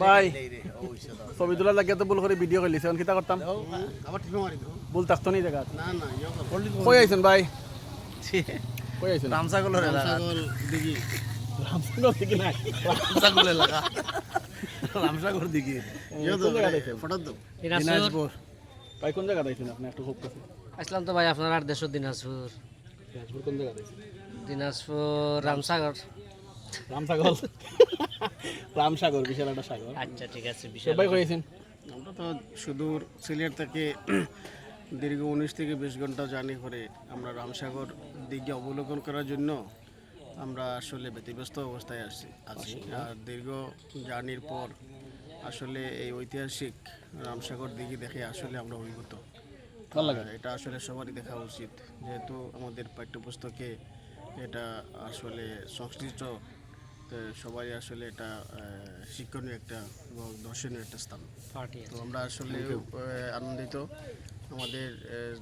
ভাই ছবি তোলার লাগে তো ভুল করে ভিডিও করলিছে এখন কিতা করতাম ভুল থাকতো নি জায়গা কই আইছেন ভাই কই আইছেন রামসাগলের এলাকা দিঘি রামসাগর থেকে নাই রামসাগল এলাকা রামসাগর দিকে কোন জায়গা আইছেন ফটো দাও দিনাজপুর ভাই কোন জায়গা আইছেন আপনি একটু খুব কাছে আসলাম তো ভাই আপনার আর দেশের দিনাজপুর দিনাজপুর কোন জায়গা আইছেন দিনাজপুর রামসাগর রামসাগর রামসাগর বিশাল একটা সাগর আচ্ছা ঠিক আছে বিশাল ভাই কই আইছেন আমরা তো সুদূর সিলেট থেকে দীর্ঘ 19 থেকে 20 ঘন্টা জার্নি করে আমরা রামসাগর দিকে অবলোকন করার জন্য আমরা আসলে ব্যতিব্যস্ত অবস্থায় আছি আর দীর্ঘ জার্নির পর আসলে এই ঐতিহাসিক রামসাগর দিঘি দেখে আসলে আমরা অভিভূত ভালো লাগে এটা আসলে সবারই দেখা উচিত যেহেতু আমাদের পাঠ্যপুস্তকে এটা আসলে সংশ্লিষ্ট তো সবাই আসলে এটা শিক্ষণীয় একটা এবং দর্শনীয় একটা স্থান পার্টি তো আমরা আসলে আনন্দিত আমাদের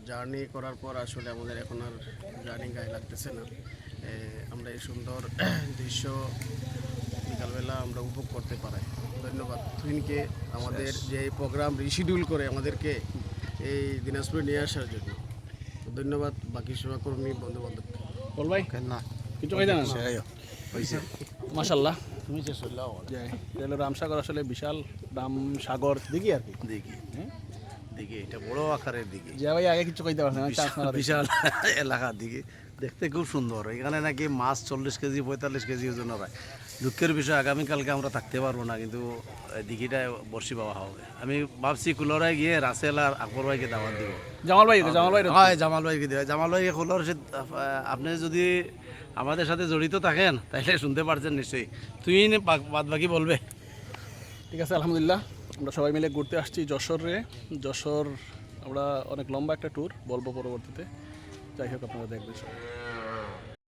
জার্নি করার পর আসলে আমাদের এখন আর জার্নি গায়ে লাগতেছে না আমরা এই সুন্দর দৃশ্য বিকালবেলা আমরা উপভোগ করতে পারি ধন্যবাদ তুহিনকে আমাদের যে এই প্রোগ্রাম রিশিডিউল করে আমাদেরকে এই দিনাজপুরে নিয়ে আসার জন্য ধন্যবাদ বাকি সহকর্মী বন্ধু বান্ধব বল ভাই না কিছু কই জানেন হয়েছে মাশাআল্লাহ তুমি যে চললাম তাহলে রামসাগর আসলে বিশাল রামসাগর দিঘি আর কি দিকে দিকে এটা বড় আকারের দিকে যে ভাই আগে কিছু কইতে পারছেন বিশাল এলাকার দিকে দেখতে খুব সুন্দর এখানে নাকি মাছ 40 কেজি 45 কেজি ওজন হয় দুঃখের বিষয় আগামীকালকে আমরা থাকতে পারবো না কিন্তু দিঘিটা বর্ষি পাওয়া হবে আমি ভাবছি কুলরায় গিয়ে রাসেল আর আকবর ভাইকে দাওয়াত দিব জামাল ভাই হয় জামাল ভাইকে দেওয়া জামাল ভাইকে কুলর আপনি যদি আমাদের সাথে জড়িত থাকেন তাহলে শুনতে পারছেন নিশ্চয়ই তুই বাদ বাকি বলবে ঠিক আছে আলহামদুলিল্লাহ আমরা সবাই মিলে ঘুরতে আসছি যশোরে যশোর আমরা অনেক লম্বা একটা ট্যুর বলবো পরবর্তীতে যাই হোক আপনারা দেখবেন সবাই